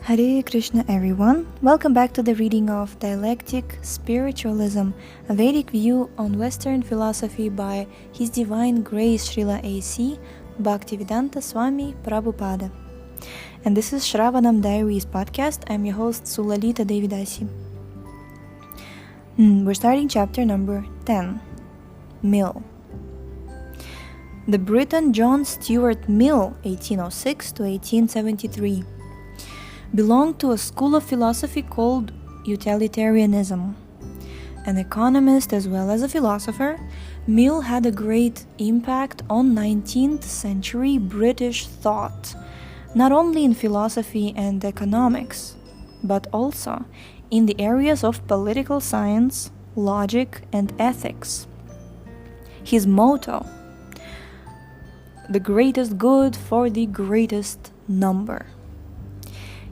Hare Krishna everyone, welcome back to the reading of Dialectic, Spiritualism, a Vedic view on Western philosophy by His Divine Grace Srila A.C. Bhaktivedanta Swami Prabhupada. And this is Shravanam Diaries podcast. I'm your host Sulalita Devidasi. We're starting chapter number 10, Mill. The Briton John Stuart Mill, 1806 to 1873, belonged to a school of philosophy called utilitarianism. An economist as well as a philosopher, Mill had a great impact on 19th century British thought, not only in philosophy and economics, but also in the areas of political science, logic, and ethics. His motto, "The greatest good for the greatest number."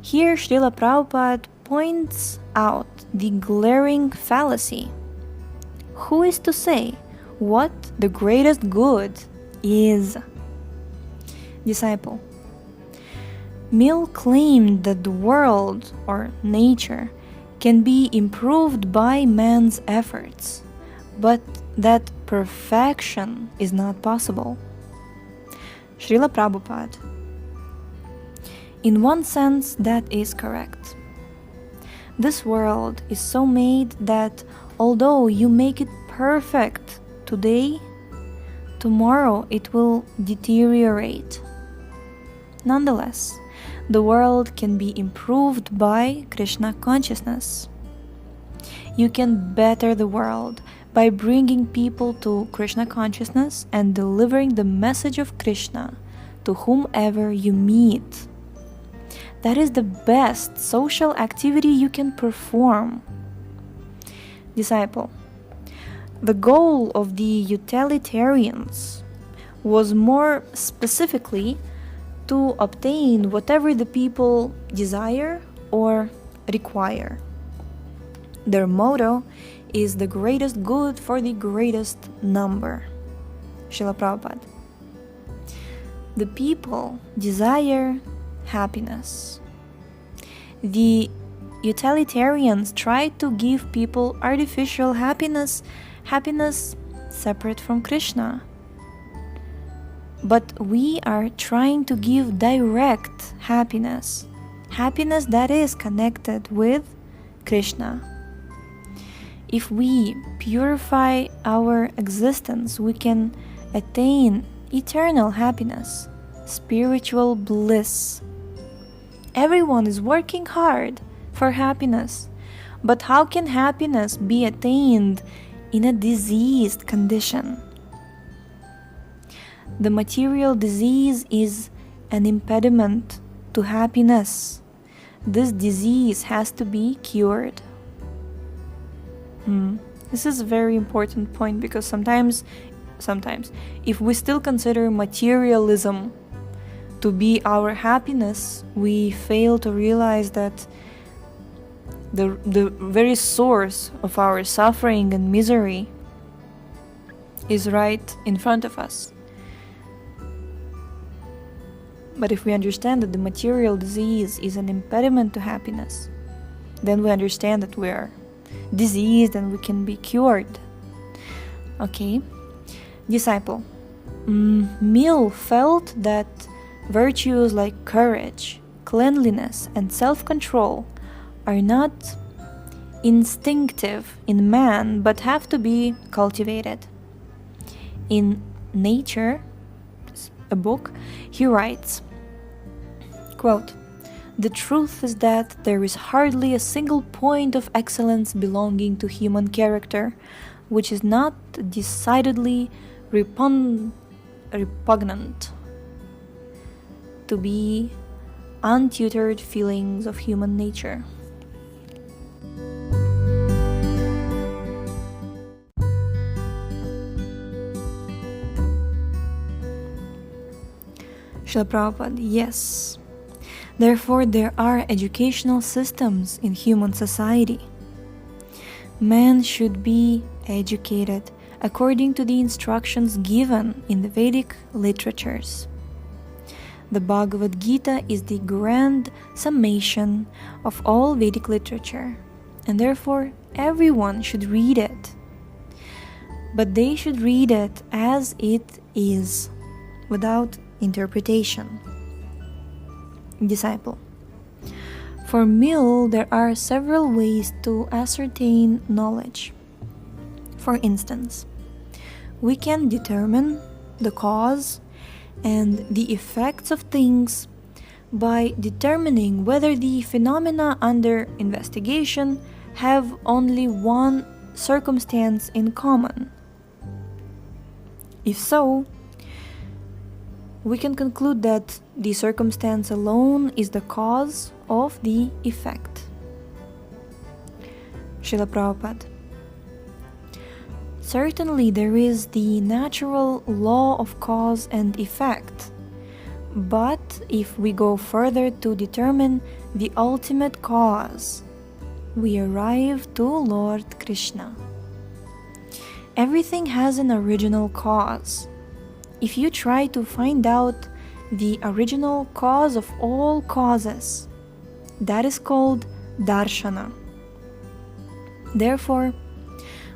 Here, Srila Prabhupada points out the glaring fallacy. Who is to say what the greatest good is? Disciple. Mill claimed that the world, or nature, can be improved by man's efforts, but that perfection is not possible. Srila Prabhupada. In one sense, that is correct. This world is so made that although you make it perfect today, tomorrow it will deteriorate. Nonetheless, the world can be improved by Krishna consciousness. You can better the world by bringing people to Krishna consciousness and delivering the message of Krishna to whomever you meet. That is the best social activity you can perform. Disciple. The goal of the utilitarians was more specifically to obtain whatever the people desire or require. Their motto is the greatest good for the greatest number. Srila Prabhupada. The people desire happiness. The utilitarians try to give people artificial happiness separate from Krishna. But we are trying to give direct happiness that is connected with Krishna. If we purify our existence, we can attain eternal happiness, spiritual bliss. Everyone is working hard for happiness, but how can happiness be attained in a diseased condition? The material disease is an impediment to happiness. This disease has to be cured. This is a very important point because sometimes, if we still consider materialism to be our happiness, we fail to realize that the very source of our suffering and misery is right in front of us. But if we understand that the material disease is an impediment to happiness, then we understand that we are diseased and we can be cured. Okay? Disciple. Mill felt that virtues like courage, cleanliness, and self-control are not instinctive in man but have to be cultivated. In Nature, a book, he writes, quote, "The truth is that there is hardly a single point of excellence belonging to human character which is not decidedly repugnant to be untutored feelings of human nature." Srila Prabhupada, yes. Therefore, there are educational systems in human society. Man should be educated according to the instructions given in the Vedic literatures. The Bhagavad Gita is the grand summation of all Vedic literature, and therefore everyone should read it. But they should read it as it is, without interpretation. Disciple. For Mill, there are several ways to ascertain knowledge. For instance, we can determine the cause and the effects of things by determining whether the phenomena under investigation have only one circumstance in common. If so, we can conclude that the circumstance alone is the cause of the effect. Srila Prabhupada. Certainly there is the natural law of cause and effect, but if we go further to determine the ultimate cause, we arrive to Lord Krishna. Everything has an original cause. If you try to find out the original cause of all causes, that is called darshana. Therefore,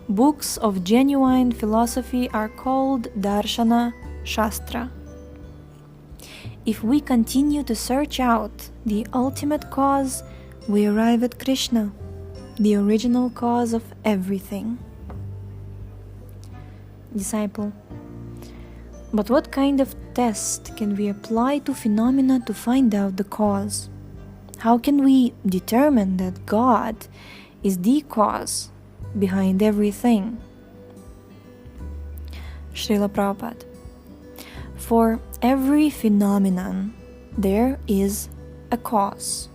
books of genuine philosophy are called darshana shastra. If we continue to search out the ultimate cause, we arrive at Krishna, the original cause of everything. Disciple. But what kind of test can we apply to phenomena to find out the cause? How can we determine that God is the cause behind everything? Srila Prabhupada. For every phenomenon, there is a cause.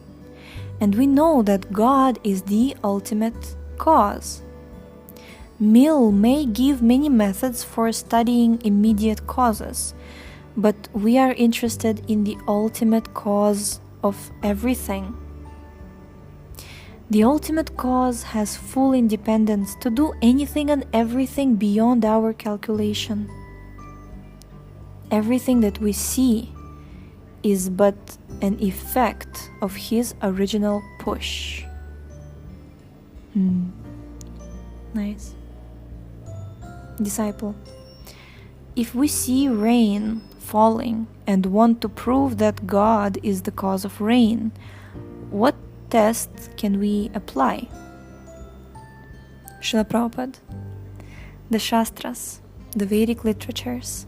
And we know that God is the ultimate cause. Mill may give many methods for studying immediate causes, but we are interested in the ultimate cause of everything. The ultimate cause has full independence to do anything and everything beyond our calculation. Everything that we see is but an effect of his original push. Nice. Disciple. If we see rain falling and want to prove that God is the cause of rain, what tests can we apply? Srila Prabhupada. The Shastras, the Vedic literatures.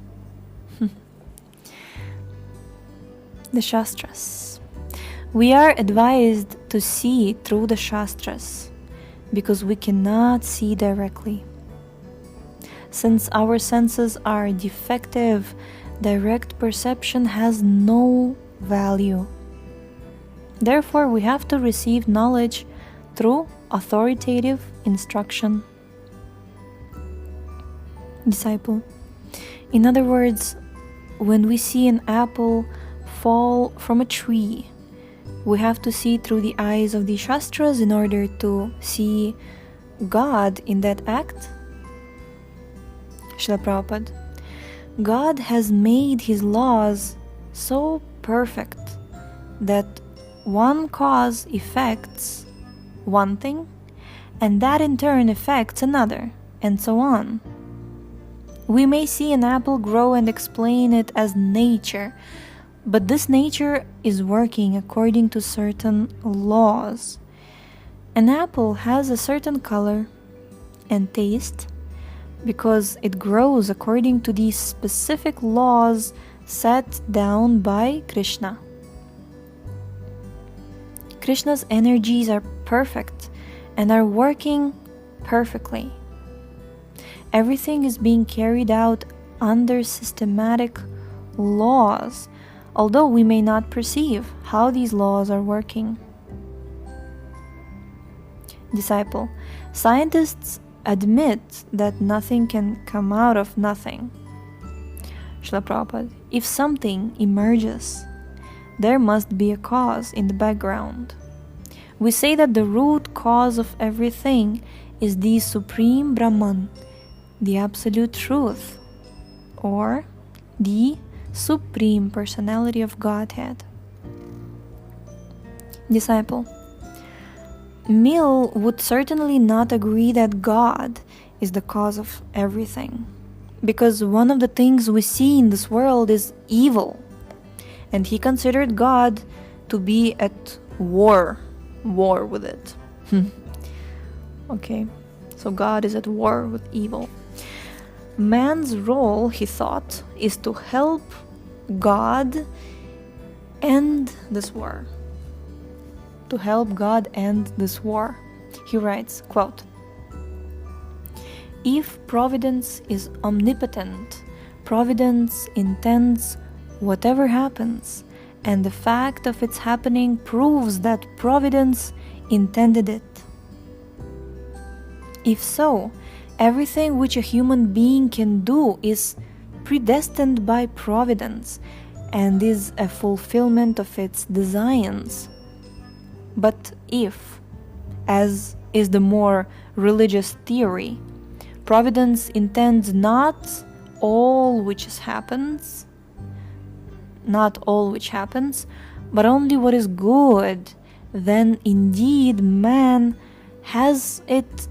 The Shastras. We are advised to see through the Shastras because we cannot see directly. Since our senses are defective, direct perception has no value. Therefore, we have to receive knowledge through authoritative instruction. Disciple. In other words, when we see an apple fall from a tree, we have to see through the eyes of the Shastras in order to see God in that act. Srila Prabhupada. God has made his laws so perfect that one cause affects one thing, and that in turn affects another, and so on. We may see an apple grow and explain it as nature, but this nature is working according to certain laws. An apple has a certain color and taste because it grows according to these specific laws set down by Krishna. Krishna's energies are perfect and are working perfectly. Everything is being carried out under systematic laws, although we may not perceive how these laws are working. Disciple. Scientists admit that nothing can come out of nothing. Srila Prabhupada. If something emerges, there must be a cause in the background. We say that the root cause of everything is the Supreme Brahman, the Absolute Truth, or the supreme personality of Godhead. Disciple: Mill would certainly not agree that God is the cause of everything, because one of the things we see in this world is evil, and he considered God to be at war with it. Okay, so God is at war with evil. Man's role, he thought, is to help God end this war. To help God end this war. He writes, quote, "If Providence is omnipotent, Providence intends whatever happens, and the fact of its happening proves that Providence intended it. If so, everything which a human being can do is predestined by Providence and is a fulfillment of its designs. But if, as is the more religious theory, Providence intends not all which happens, but only what is good, then indeed man has it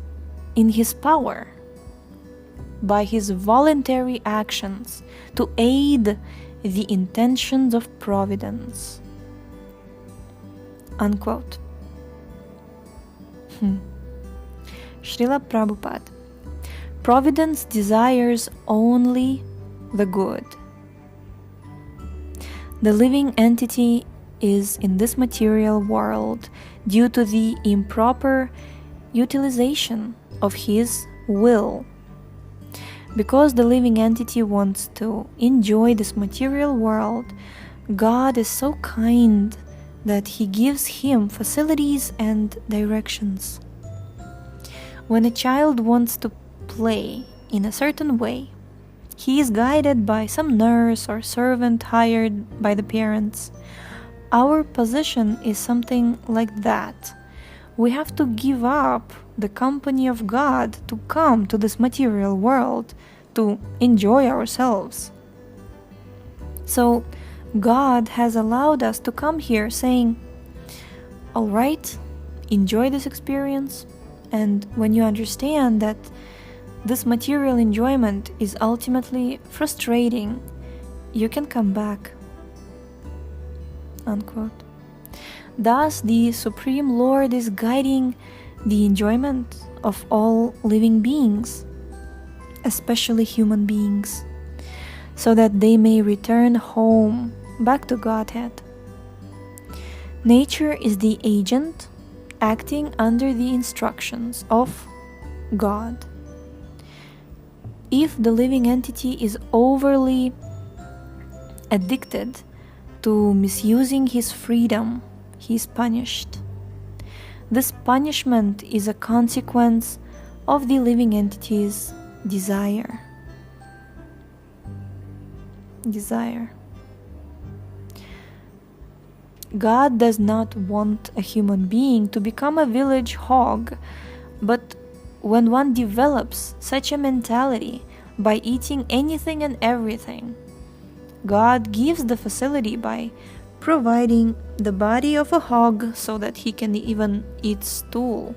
in his power, by his voluntary actions, to aid the intentions of Providence." Unquote. Srila Prabhupada: Providence desires only the good. The living entity is in this material world due to the improper utilization of his will. Because the living entity wants to enjoy this material world, God is so kind that he gives him facilities and directions. When a child wants to play in a certain way, he is guided by some nurse or servant hired by the parents. Our position is something like that. We have to give up the company of God to come to this material world to enjoy ourselves. So God has allowed us to come here saying, all right, enjoy this experience, and when you understand that this material enjoyment is ultimately frustrating, you can come back. Unquote. Thus, the Supreme Lord is guiding the enjoyment of all living beings, especially human beings, so that they may return home, back to Godhead. Nature is the agent acting under the instructions of God. If the living entity is overly addicted to misusing his freedom, he is punished. This punishment is a consequence of the living entity's desire. God does not want a human being to become a village hog, but when one develops such a mentality by eating anything and everything, God gives the facility by providing the body of a hog so that he can even eat stool.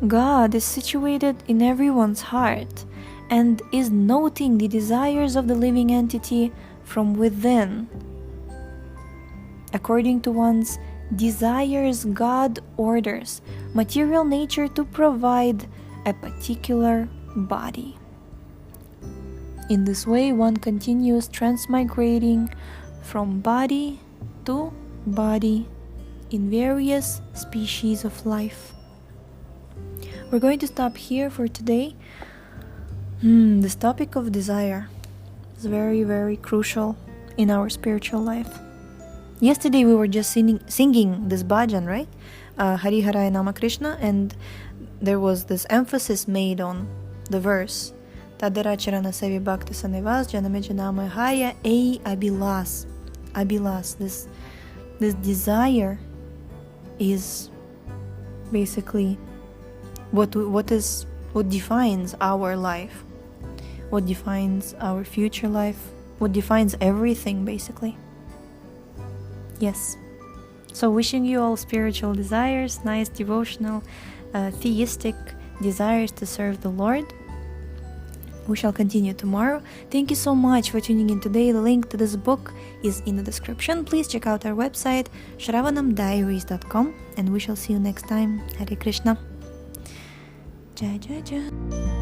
God is situated in everyone's heart and is noting the desires of the living entity from within. According to one's desires, God orders material nature to provide a particular body. In this way, one continues transmigrating from body to body in various species of life. We're going to stop here for today. This topic of desire is very, very crucial in our spiritual life. Yesterday we were just singing this bhajan, right? Hari Haraya Nama Krishna, and there was this emphasis made on the verse Tadaracharana Sevi Bhakti Sanivas Janamejana Haya Ei Abilas. This desire is basically what defines our life, what defines our future life, what defines everything, basically. Yes. So wishing you all spiritual desires, nice devotional, theistic desires to serve the Lord. We shall continue tomorrow. Thank you so much for tuning in today. The link to this book is in the description. Please check out our website, shravanamdiaries.com, and we shall see you next time. Hare Krishna. Jai Jai Jai.